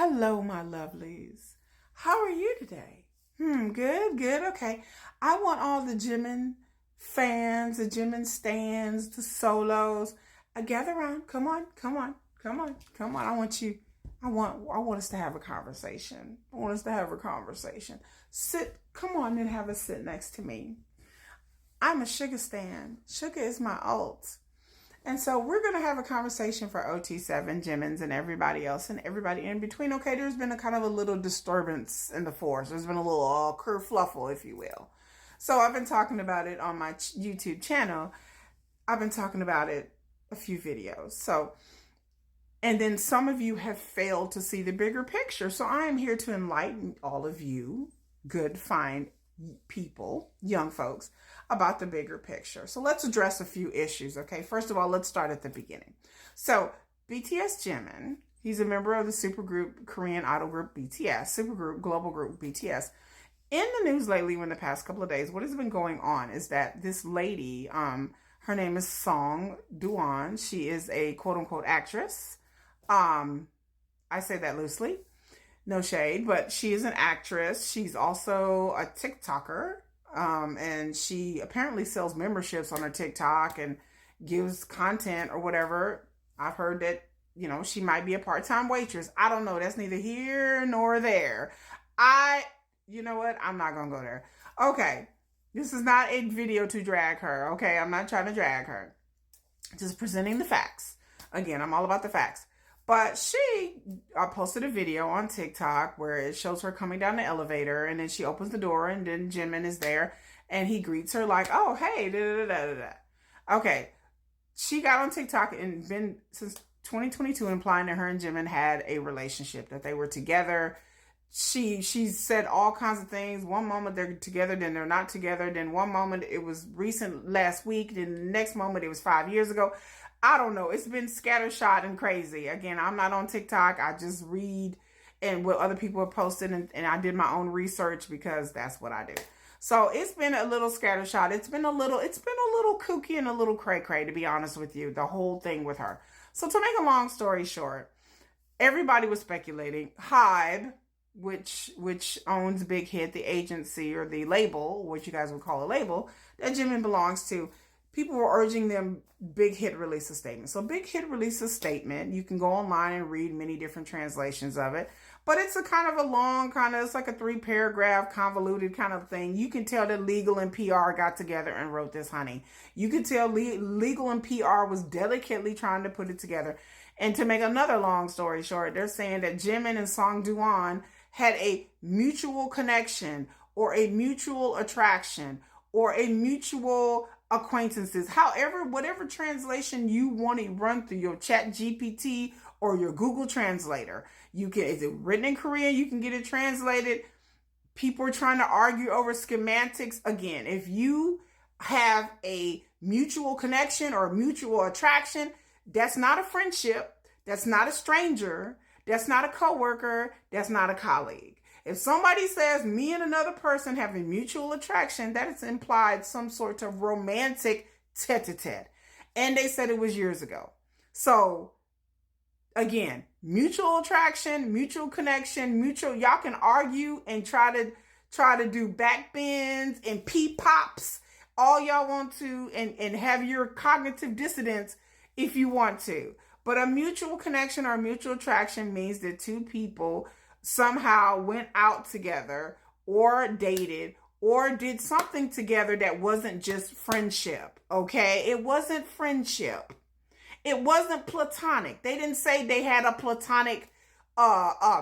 Hello, my lovelies. How are you today? Good. Okay. I want all the Jimin fans, the Jimin stands, the solos. Gather around. Come on. I want us to have a conversation. Come on and have a sit next to me. I'm a Suga stan. Suga is my alt. And so we're going to have a conversation for OT7, Jimin's, and everybody else and everybody in between. Okay, there's been a kind of a little disturbance in the force. There's been a little kerfluffle, if you will. So I've been talking about it on my YouTube channel. I've been talking about it a few videos. And then some of you have failed to see the bigger picture. So I am here to enlighten all of you, good, fine people, young folks, about the bigger picture. So let's address a few issues, okay? First of all, let's start at the beginning. So BTS Jimin, he's a member of the supergroup Korean idol group BTS, supergroup, global group BTS. In the news lately, in the past couple of days, what has been going on is that this lady, her name is Song Da-eun. She is a quote-unquote actress. I say that loosely. No shade, but she is an actress. She's also a TikToker. And she apparently sells memberships on her TikTok and gives content or whatever. I've heard that, she might be a part-time waitress. I don't know. That's neither here nor there. You know what? I'm not going to go there. Okay. This is not a video to drag her. Okay. I'm not trying to drag her. Just presenting the facts. Again, I'm all about the facts. But she posted a video on TikTok where it shows her coming down the elevator, and then she opens the door, and then Jimin is there, and he greets her like, "Oh, hey, da-da-da-da-da." Okay, she got on TikTok and been since 2022 implying that her and Jimin had a relationship, that they were together. She said all kinds of things. One moment they're together, then they're not together. Then one moment it was recent last week, then the next moment it was 5 years ago. I don't know. It's been scattershot and crazy. Again, I'm not on TikTok. I just read and what other people have posted, and I did my own research because that's what I do. So it's been a little scattershot. It's been a little kooky and a little cray-cray, to be honest with you, the whole thing with her. So to make a long story short, everybody was speculating. Hybe, which owns Big Hit, the agency or the label, what you guys would call a label, that Jimin belongs to, people were urging them, Big Hit release a statement. So Big Hit released a statement. You can go online and read many different translations of it. But it's a kind of a long, it's like a 3-paragraph, convoluted kind of thing. You can tell that legal and PR got together and wrote this, honey. You can tell legal and PR was delicately trying to put it together. And to make another long story short, they're saying that Jimin and Song Da-eun had a mutual connection or a mutual attraction or a mutual acquaintances, however, whatever translation you want to run through your Chat GPT or your Google Translator. Is it written in Korean? You can get it translated. People are trying to argue over schematics. Again, if you have a mutual connection or a mutual attraction, that's not a friendship. That's not a stranger. That's not a coworker. That's not a colleague. If somebody says me and another person have a mutual attraction, that is implied some sort of romantic tete-a-tete. And they said it was years ago. So again, mutual attraction, mutual connection, y'all can argue and try to do backbends and pee-pops all y'all want to and have your cognitive dissonance if you want to. But a mutual connection or a mutual attraction means that two people somehow went out together or dated or did something together that wasn't just friendship, okay? It wasn't friendship. It wasn't platonic. They didn't say they had a platonic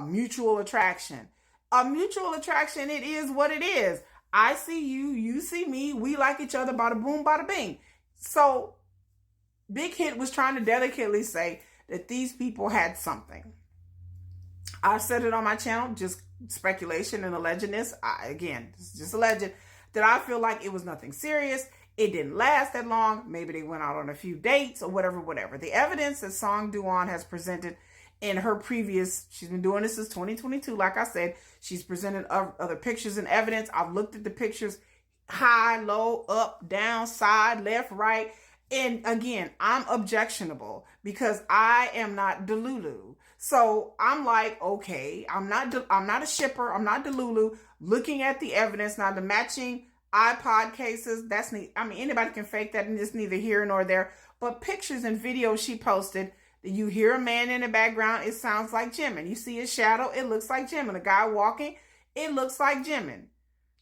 mutual attraction. A mutual attraction, it is what it is. I see you, you see me, we like each other, bada boom, bada bing. So Big Hit was trying to delicately say that these people had something. I've said it on my channel, just speculation and allegedness. Again, it's just alleged that I feel like it was nothing serious. It didn't last that long. Maybe they went out on a few dates or whatever. The evidence that Song Da-eun has presented in her previous, she's been doing this since 2022. Like I said, she's presented other pictures and evidence. I've looked at the pictures, high, low, up, down, side, left, right. And again, I'm objectionable because I am not Delulu. So I'm like, okay, I'm not a shipper. I'm not Delulu. Looking at the evidence now, the matching iPod cases. That's neat. I mean, anybody can fake that, and it's neither here nor there. But pictures and videos she posted, you hear a man in the background. It sounds like Jimin. You see his shadow. It looks like Jimin. A guy walking. It looks like Jimin.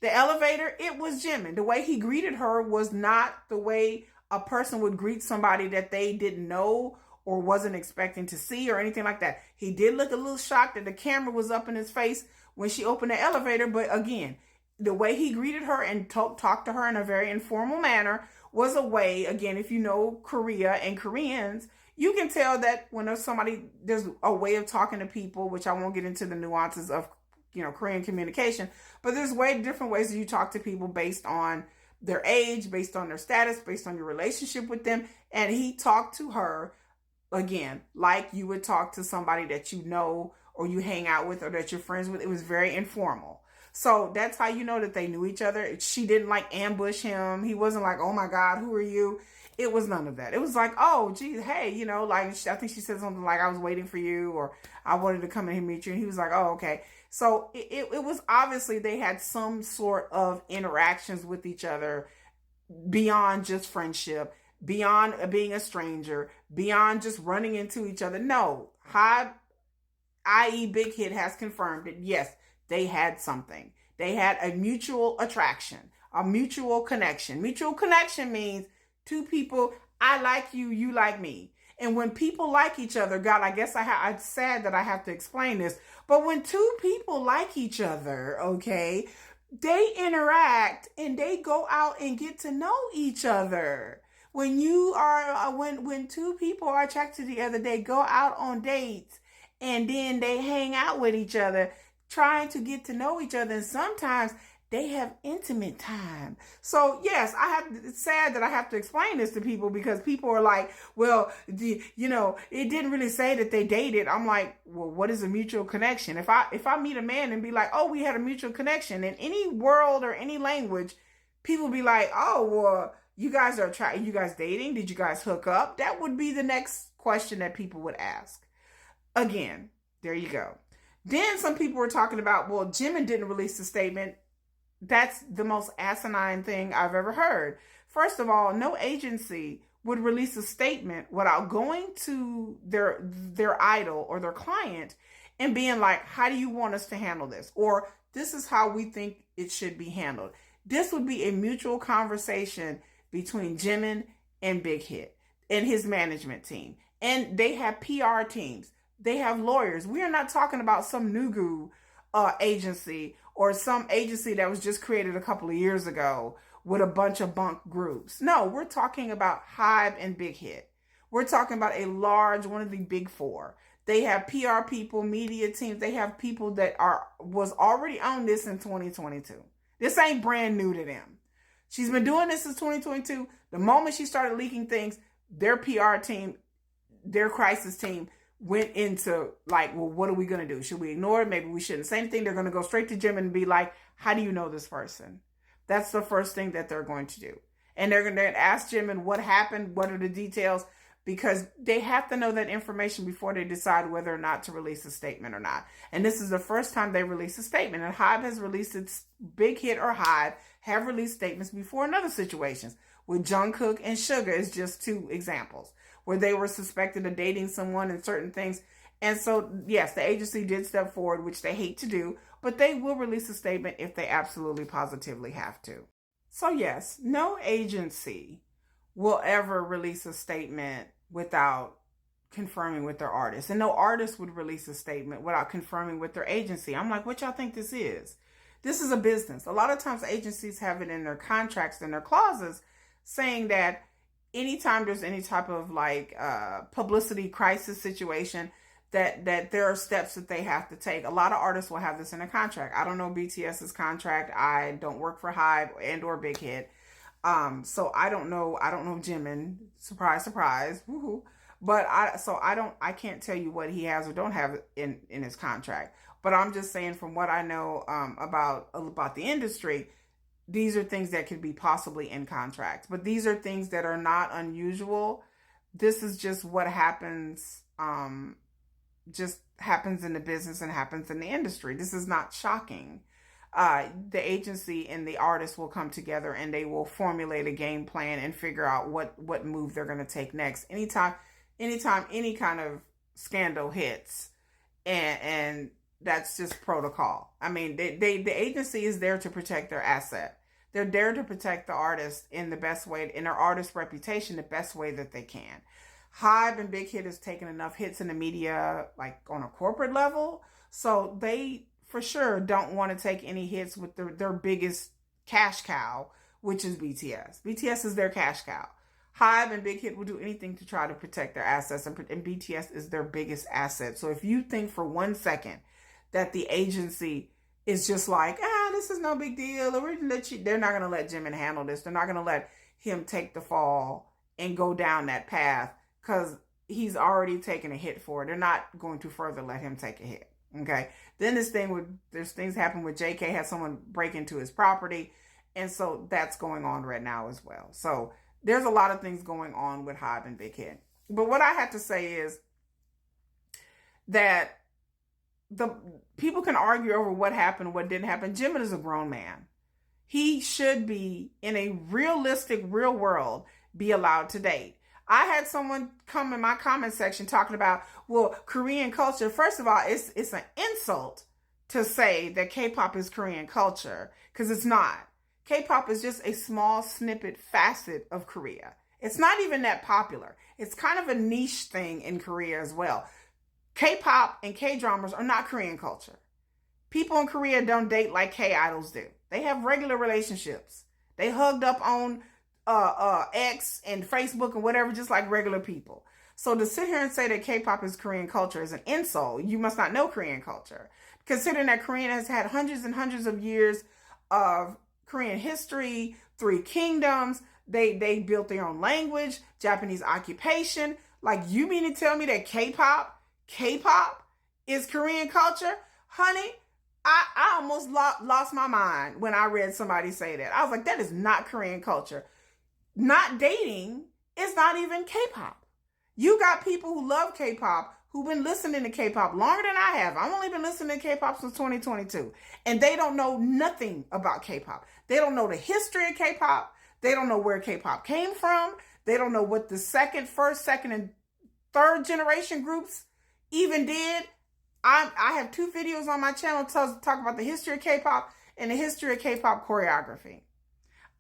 The elevator. It was Jimin. The way he greeted her was not the way a person would greet somebody that they didn't know or wasn't expecting to see or anything like that. He did look a little shocked that the camera was up in his face when she opened the elevator. But again, the way he greeted her and talked to her in a very informal manner was a way, again, if you know Korea and Koreans, you can tell that when there's a way of talking to people, which I won't get into the nuances of, Korean communication, but there's different ways that you talk to people based on their age, based on their status, based on your relationship with them. And he talked to her, again, like you would talk to somebody that you know or you hang out with or that you're friends with. It was very informal. So that's how you know that they knew each other. She didn't like ambush him. He wasn't like, oh my God, who are you? It was none of that. It was like, oh, geez, hey, like, I think she said something like, I was waiting for you, or I wanted to come in and meet you. And he was like, oh, okay. So it was obviously they had some sort of interactions with each other beyond just friendship, beyond being a stranger, beyond just running into each other. No, Hybe, i.e. Big Hit, has confirmed that yes, they had something. They had a mutual attraction, a mutual connection. Mutual connection means two people, I like you, you like me. And when people like each other, God, I guess I'm sad that I have to explain this, but when two people like each other, okay, they interact and they go out and get to know each other. When when two people are attracted to each other, they go out on dates and then they hang out with each other, trying to get to know each other. And sometimes they have intimate time. So yes, it's sad that I have to explain this to people, because people are like, well, it didn't really say that they dated. I'm like, well, what is a mutual connection? If I meet a man and be like, oh, we had a mutual connection, in any world or any language, people be like, oh, well, you guys are you guys dating? Did you guys hook up? That would be the next question that people would ask. Again, there you go. Then some people were talking about, well, Jimin didn't release a statement. That's the most asinine thing I've ever heard. First of all, no agency would release a statement without going to their idol or their client and being like, how do you want us to handle this? Or this is how we think it should be handled. This would be a mutual conversation between Jimin and Big Hit and his management team. And they have PR teams. They have lawyers. We are not talking about some Nugu agency or some agency that was just created a couple of years ago with a bunch of bunk groups. No, we're talking about Hybe and Big Hit. We're talking about one of the big four. They have PR people, media teams. They have people that was already on this in 2022. This ain't brand new to them. She's been doing this since 2022. The moment she started leaking things, their PR team, their crisis team, went into like, well, what are we going to do? Should we ignore it? Maybe we shouldn't say anything. They're going to go straight to Jim and be like, how do you know this person? That's the first thing that they're going to do. And they're going to ask Jim and what happened, what are the details, because they have to know that information before they decide whether or not to release a statement or not. And this is the first time they release a statement. And Hybe has released its Big Hit or Hybe have released statements before in other situations. With Jungkook and Suga is just two examples where they were suspected of dating someone and certain things. And so, yes, the agency did step forward, which they hate to do, but they will release a statement if they absolutely positively have to. So yes, no agency will ever release a statement without confirming with their artist. And no artist would release a statement without confirming with their agency. I'm like, what y'all think this is? This is a business. A lot of times agencies have it in their contracts and their clauses saying that anytime there's any type of like publicity crisis situation, that there are steps that they have to take. A lot of artists will have this in a contract. I don't know BTS's contract. I don't work for Hybe and or Big Hit. So I don't know Jimin. Surprise, surprise. Woohoo. But I can't tell you what he has or don't have in his contract. But I'm just saying from what I know about the industry, these are things that could be possibly in contracts. But these are things that are not unusual. This is just what happens just happens in the business and happens in the industry. This is not shocking. The agency and the artist will come together and they will formulate a game plan and figure out what move they're going to take next. Anytime any kind of scandal hits, and that's just protocol. I mean, the agency is there to protect their asset. They're there to protect the artist in the best way, in their artist reputation, the best way that they can. Hybe and Big Hit has taken enough hits in the media, like on a corporate level, so they for sure don't want to take any hits with their biggest cash cow, which is BTS. BTS is their cash cow. Hybe and Big Hit will do anything to try to protect their assets, and BTS is their biggest asset. So if you think for 1 second that the agency is just like, this is no big deal, they're not going to let Jimin handle this. They're not going to let him take the fall and go down that path because he's already taken a hit for it. They're not going to further let him take a hit. Okay. Then there's things happen with JK, had someone break into his property. And so that's going on right now as well. So there's a lot of things going on with Hybe and Big Hit. But what I have to say is that the people can argue over what happened, what didn't happen. Jimin is a grown man. He should be, in a realistic, real world, be allowed to date. I had someone come in my comment section talking about, well, Korean culture. First of all, it's an insult to say that K-pop is Korean culture, because it's not. K-pop is just a small snippet facet of Korea. It's not even that popular. It's kind of a niche thing in Korea as well. K-pop and K-dramas are not Korean culture. People in Korea don't date like K-idols do. They have regular relationships. They hugged up on X and Facebook and whatever, just like regular people. So to sit here and say that K-pop is Korean culture is an insult. You must not know Korean culture. Considering that Korea has had hundreds and hundreds of years of Korean history, 3 kingdoms, they built their own language, Japanese occupation. Like, you mean to tell me that K-pop is Korean culture? Honey, I almost lost my mind when I read somebody say that. I was like, that is not Korean culture. Not dating is not even K-pop. You got people who love K-pop who've been listening to K-pop longer than I have. I've only been listening to K-pop since 2022. And they don't know nothing about K-pop. They don't know the history of K-pop. They don't know where K-pop came from. They don't know what the first, second, and third generation groups even did. I have 2 videos on my channel to talk about the history of K-pop and the history of K-pop choreography.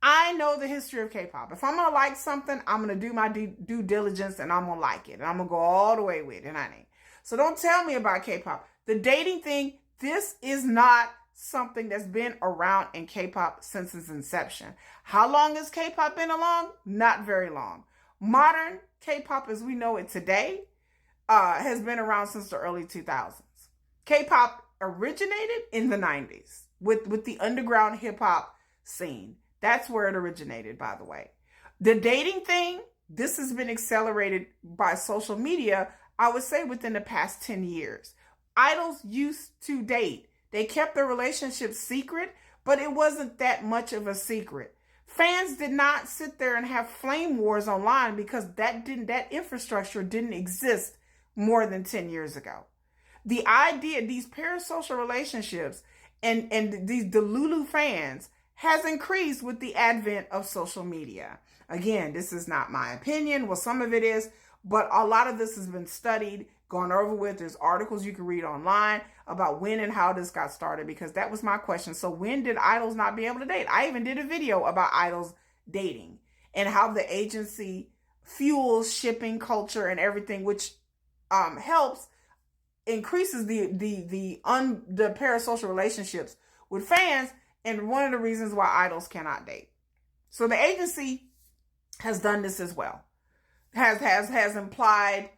I know the history of K-pop. If I'm going to like something, I'm going to do my due diligence and I'm going to like it. And I'm going to go all the way with it, honey. So don't tell me about K-pop. The dating thing, this is not something that's been around in K-pop since its inception. How long has K-pop been along? Not very long. Modern K-pop as we know it today has been around since the early 2000s. K-pop originated in the 90s with the underground hip-hop scene. That's where it originated, by the way. The dating thing, this has been accelerated by social media, I would say within the past 10 years. Idols used to date. They kept their relationships secret, but it wasn't that much of a secret. Fans did not sit there and have flame wars online because that infrastructure didn't exist more than 10 years ago. The idea, these parasocial relationships and these Delulu fans has increased with the advent of social media. Again, this is not my opinion. Well, some of it is, but a lot of this has been studied, gone over with. There's articles you can read online about when and how this got started, because that was my question. So when did idols not be able to date? I even did a video about idols dating and how the agency fuels shipping culture and everything, which helps increases the parasocial relationships with fans, and one of the reasons why idols cannot date. So the agency has done this as well. Has implied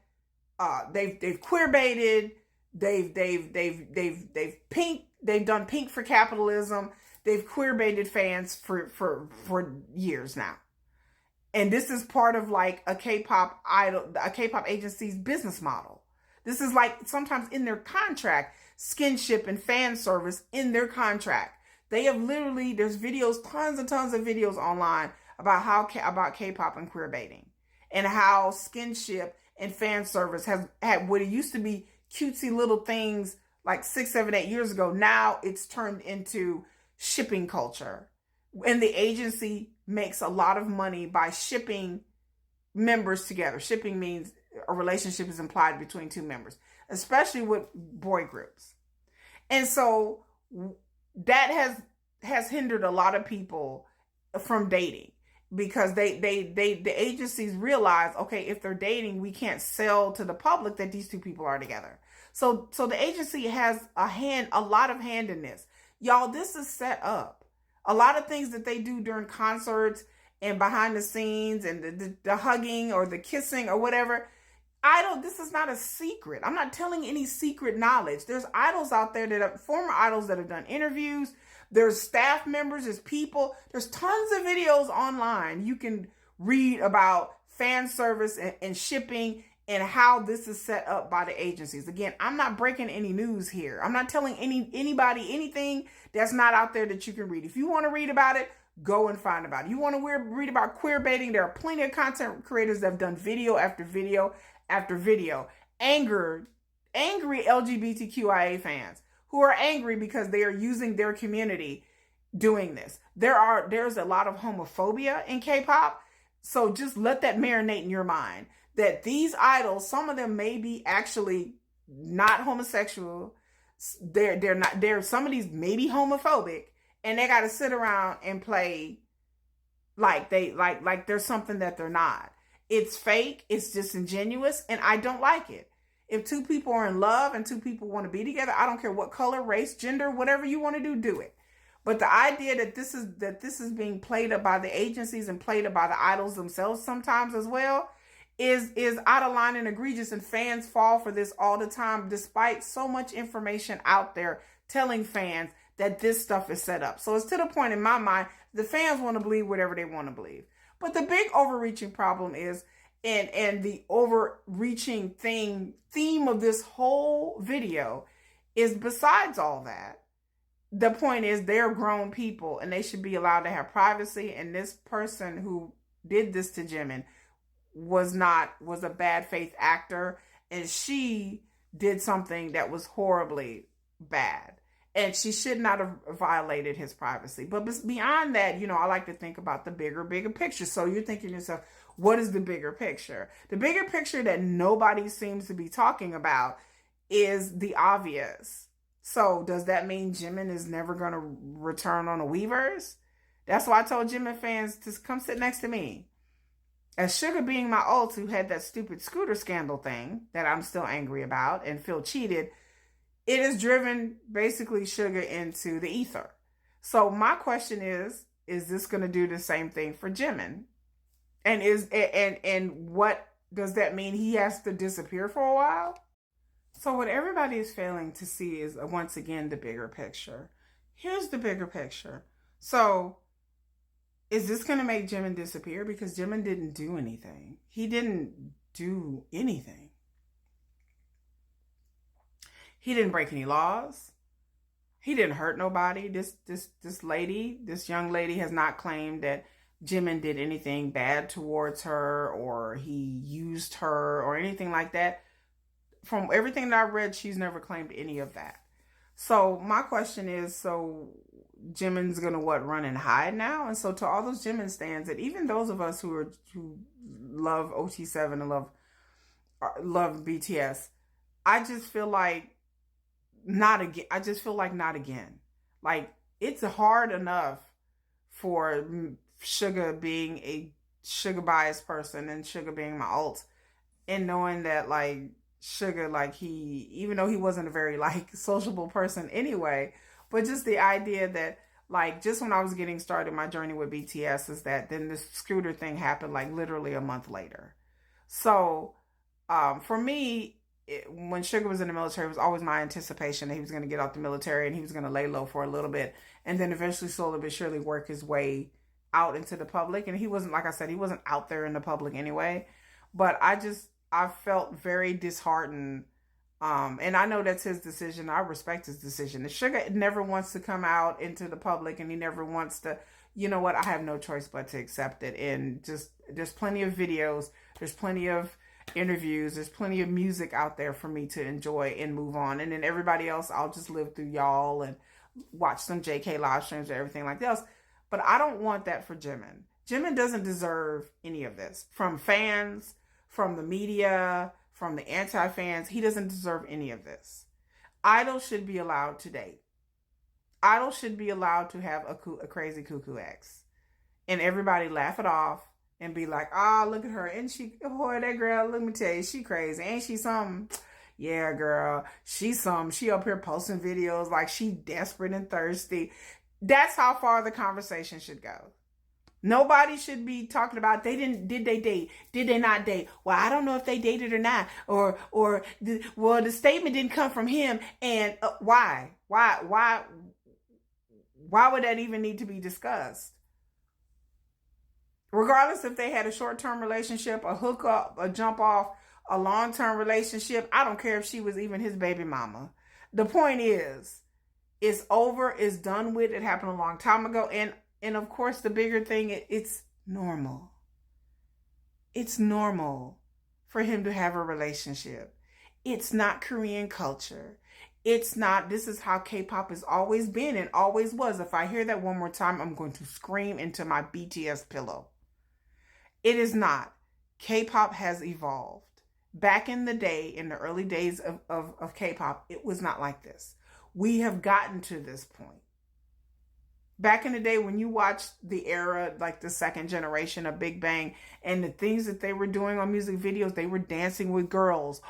they've queer baited, they've done pink for capitalism, they've queer baited fans for years now. And this is part of like a K-pop agency's business model. This is like sometimes in their contract, skinship and fan service in their contract. They have literally, there's videos, tons and tons of videos online about about K-pop and queer baiting, and how skinship and fan service has had what it used to be cutesy little things like 6, 7, 8 years ago. Now it's turned into shipping culture. And the agency makes a lot of money by shipping members together. Shipping means a relationship is implied between two members, especially with boy groups. And so that has hindered a lot of people from dating, because the agencies realize, okay, if they're dating, we can't sell to the public that these two people are together. So the agency has a lot of hand in this. Y'all, this is set up. A lot of things that they do during concerts and behind the scenes and the hugging or the kissing or whatever, this is not a secret. I'm not telling any secret knowledge. There's idols out there that are former idols that have done interviews. There's staff members, there's people, there's tons of videos online. You can read about fan service and shipping and how this is set up by the agencies. Again, I'm not breaking any news here. I'm not telling anybody anything that's not out there that you can read. If you want to read about it, go and find about it. You want to read about queer baiting, there are plenty of content creators that have done video after video after video. Angry LGBTQIA fans who are angry because they are using their community doing this. There's a lot of homophobia in K-pop. So just let that marinate in your mind, that these idols, some of them may be actually not homosexual. Some of these may be homophobic, and they got to sit around and play like there's something that they're not. It's fake, it's disingenuous, and I don't like it. If two people are in love and two people want to be together, I don't care what color, race, gender, whatever you want to do it. But the idea that this is being played up by the agencies and played up by the idols themselves sometimes as well is out of line and egregious, and fans fall for this all the time, despite so much information out there telling fans that this stuff is set up. So it's to the point in my mind, the fans want to believe whatever they want to believe. But the big overreaching problem is, and the overreaching theme of this whole video is, besides all that, the point is they're grown people and they should be allowed to have privacy. And this person who did this to Jimin was a bad faith actor, and she did something that was horribly bad, and she should not have violated his privacy. But beyond that, I like to think about the bigger picture. So you're thinking to yourself, what is the bigger picture? The bigger picture that nobody seems to be talking about is the obvious. So does that mean Jimin is never going to return on a Weverse? That's why I told Jimin fans to come sit next to me. As Suga being my ult, who had that stupid scooter scandal thing that I'm still angry about and feel cheated, it has driven basically Suga into the ether. So my question is this going to do the same thing for Jimin? And what does that mean? He has to disappear for a while? So what everybody is failing to see is, once again, the bigger picture. Here's the bigger picture. So is this going to make Jimin disappear? Because Jimin didn't do anything. He didn't do anything. He didn't break any laws. He didn't hurt nobody. This young lady has not claimed that Jimin did anything bad towards her, or he used her, or anything like that. From everything that I read, she's never claimed any of that. So my question is, so Jimin's gonna run and hide now? And so to all those Jimin stans, and even those of us who love OT7 and love BTS, I just feel like not again. Like, it's hard enough for Suga being a Suga biased person and Suga being my ult, and knowing that Suga, even though he wasn't a very sociable person anyway, but just the idea that just when I was getting started my journey with BTS, is that then this scooter thing happened literally a month later. So for me, when Suga was in the military, it was always my anticipation that he was going to get out the military and he was going to lay low for a little bit, and then eventually slowly but surely work his way out into the public. And he wasn't, like I said, he wasn't out there in the public anyway. But I felt very disheartened. And I know that's his decision. I respect his decision. If Suga never wants to come out into the public and he never wants to, you know what, I have no choice but to accept it. And just, there's plenty of videos. There's plenty of interviews. There's plenty of music out there for me to enjoy and move on. And then everybody else, I'll just live through y'all and watch some JK live streams or everything like that else. But I don't want that for Jimin. Jimin doesn't deserve any of this. From fans, from the media, from the anti-fans, he doesn't deserve any of this. Idols should be allowed to date. Idols should be allowed to have a crazy cuckoo ex. And everybody laugh it off and be like, oh, look at her. And she, boy, that girl, let me tell you, she crazy. Ain't she something? Yeah, girl, she's something. She up here posting videos like she desperate and thirsty. That's how far the conversation should go. Nobody should be talking about did they date? Did they not date? Well, I don't know if they dated or not. The statement didn't come from him. And why? Why would that even need to be discussed? Regardless if they had a short-term relationship, a hookup, a jump off, a long-term relationship, I don't care if she was even his baby mama. The point is, it's over, it's done with, it happened a long time ago. And of course, the bigger thing, it's normal. It's normal for him to have a relationship. It's not Korean culture. It's not, this is how K-pop has always been and always was. If I hear that one more time, I'm going to scream into my BTS pillow. It is not. K-pop has evolved. Back in the day, in the early days of K-pop, it was not like this. We have gotten to this point. Back in the day when you watched the era, like the second generation of Big Bang, and the things that they were doing on music videos, they were dancing with girls.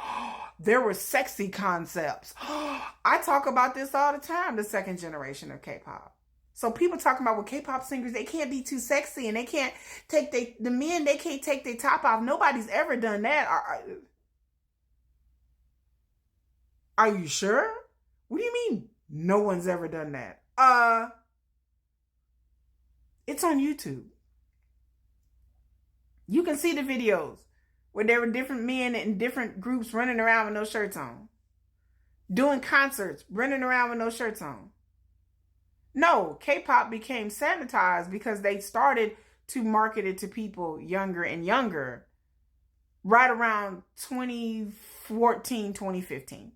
There were sexy concepts. I talk about this all the time, the second generation of K-pop. So people talking about, well, K-pop singers, they can't be too sexy and they can't take the men, they can't take their top off. Nobody's ever done that. Are you sure? What do you mean no one's ever done that? It's on YouTube. You can see the videos where there were different men in different groups running around with no shirts on. Doing concerts, running around with no shirts on. No, K-pop became sanitized because they started to market it to people younger and younger right around 2014, 2015.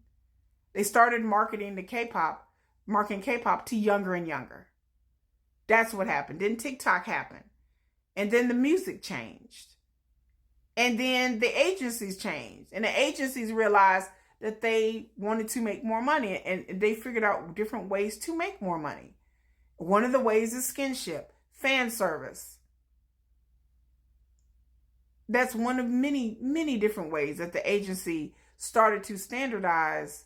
They started marketing K-pop to younger and younger. That's what happened. Then TikTok happened. And then the music changed. And then the agencies changed. And the agencies realized that they wanted to make more money. And they figured out different ways to make more money. One of the ways is skinship, fan service. That's one of many, many different ways that the agency started to standardize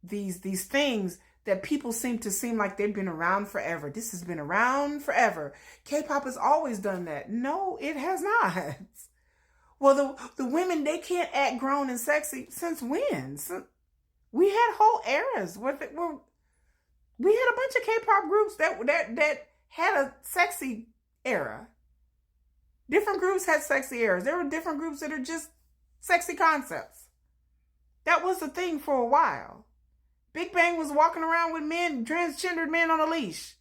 these things that people seem like they've been around forever. This has been around forever. K-pop has always done that. No, it has not. Well, the women, they can't act grown and sexy since when? We had whole eras where we had a bunch of K-pop groups that had a sexy era. Different groups had sexy eras. There were different groups that are just sexy concepts. That was the thing for a while. Big Bang was walking around with men, transgendered men on a leash.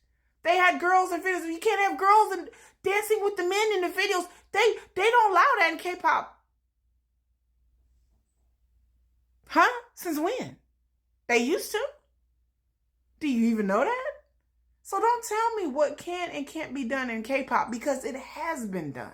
They had girls in videos. You can't have girls and dancing with the men in the videos. They don't allow that in K-pop. Huh? Since when? They used to? Do you even know that? So don't tell me what can and can't be done in K-pop, because it has been done.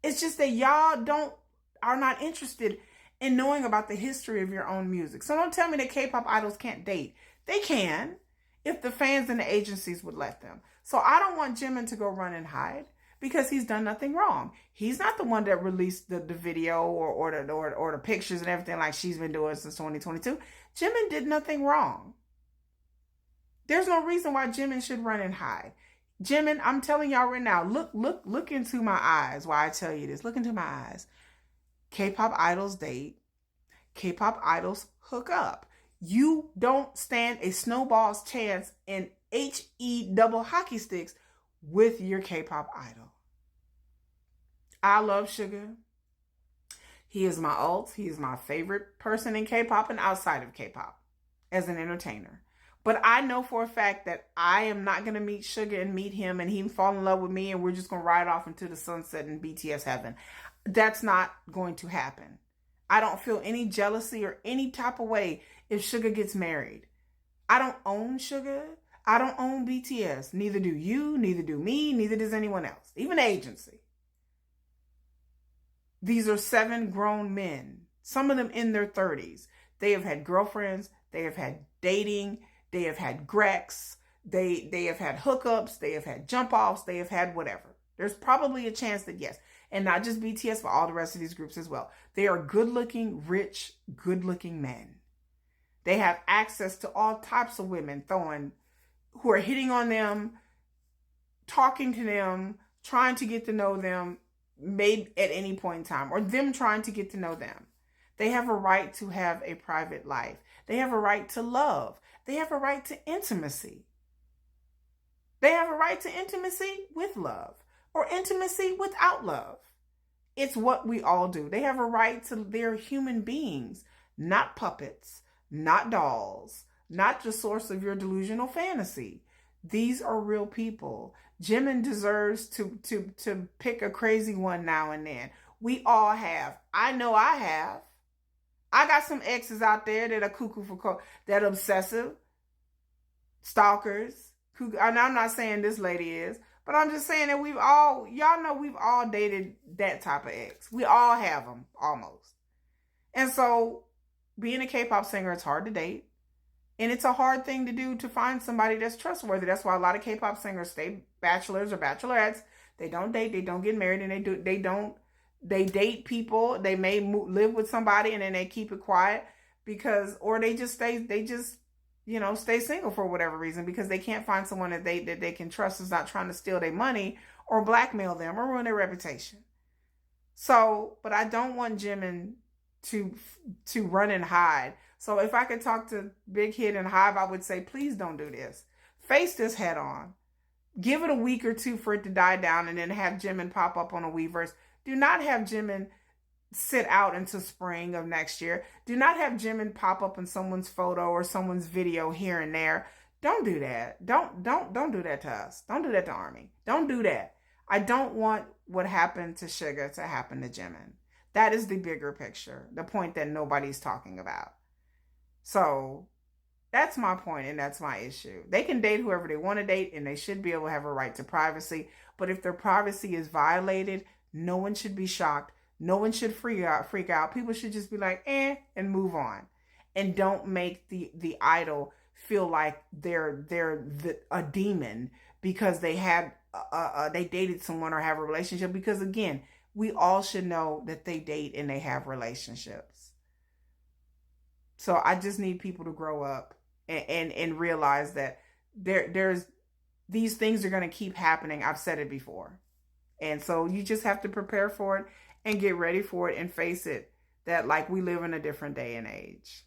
It's just that y'all are not interested in knowing about the history of your own music. So don't tell me that K-pop idols can't date. They can, if the fans and the agencies would let them. So I don't want Jimin to go run and hide, because he's done nothing wrong. He's not the one that released the video or the pictures and everything like she's been doing since 2022. Jimin did nothing wrong. There's no reason why Jimin should run and hide. Jimin, I'm telling y'all right now, look into my eyes while I tell you this. Look into my eyes. K-pop idols date. K-pop idols hook up. You don't stand a snowball's chance in HE double hockey sticks with your K-pop idol. I love Suga. He is my ult. He is my favorite person in K-pop and outside of K-pop as an entertainer. But I know for a fact that I am not going to meet Suga and meet him and he fall in love with me and we're just going to ride off into the sunset in BTS heaven. That's not going to happen. I don't feel any jealousy or any type of way if Suga gets married. I don't own Suga. I don't own BTS. Neither do you, neither do me, neither does anyone else, even the agency. These are 7 grown men, some of them in their 30s. They have had girlfriends, they have had dating, they have had grecs, they have had hookups, they have had jump offs, they have had whatever. There's probably a chance that yes, and not just BTS, but all the rest of these groups as well. They are good-looking, rich, good-looking men. They have access to all types of women who are hitting on them, talking to them, trying to get to know them, maybe at any point in time, or them trying to get to know them. They have a right to have a private life. They have a right to love. They have a right to intimacy. They have a right to intimacy with love or intimacy without love. It's what we all do. They have a right to, they're human beings, not puppets, not dolls, not the source of your delusional fantasy. These are real people. Jimin deserves to pick a crazy one now and then. We all have. I know I have. I got some exes out there that are cuckoo for that obsessive, stalkers. And I'm not saying this lady is, but I'm just saying that y'all know we've all dated that type of ex. We all have them, almost. And so being a K-pop singer, it's hard to date. And it's a hard thing to do to find somebody that's trustworthy. That's why a lot of K-pop singers stay bachelors or bachelorettes. They don't date, they don't get married, and they date people. They may live with somebody and then they keep it quiet or they just stay single for whatever reason because they can't find someone that they can trust is not trying to steal their money or blackmail them or ruin their reputation. So, but I don't want Jimin to run and hide. So if I could talk to Big Hit and Hive, I would say, please don't do this. Face this head on. Give it a week or two for it to die down and then have Jimin pop up on a Weverse. Do not have Jimin sit out until spring of next year. Do not have Jimin pop up in someone's photo or someone's video here and there. Don't do that. Don't do that to us. Don't do that to Army. Don't do that. I don't want what happened to Suga to happen to Jimin. That is the bigger picture, the point that nobody's talking about. So that's my point and that's my issue. They can date whoever they want to date and they should be able to have a right to privacy. But if their privacy is violated, no one should be shocked. No one should freak out. People should just be like, and move on. And don't make the idol feel like they're a demon because they dated someone or have a relationship. Because again, we all should know that they date and they have relationships. So I just need people to grow up and realize that there's these things are going to keep happening. I've said it before. And so you just have to prepare for it and get ready for it and face it that like we live in a different day and age.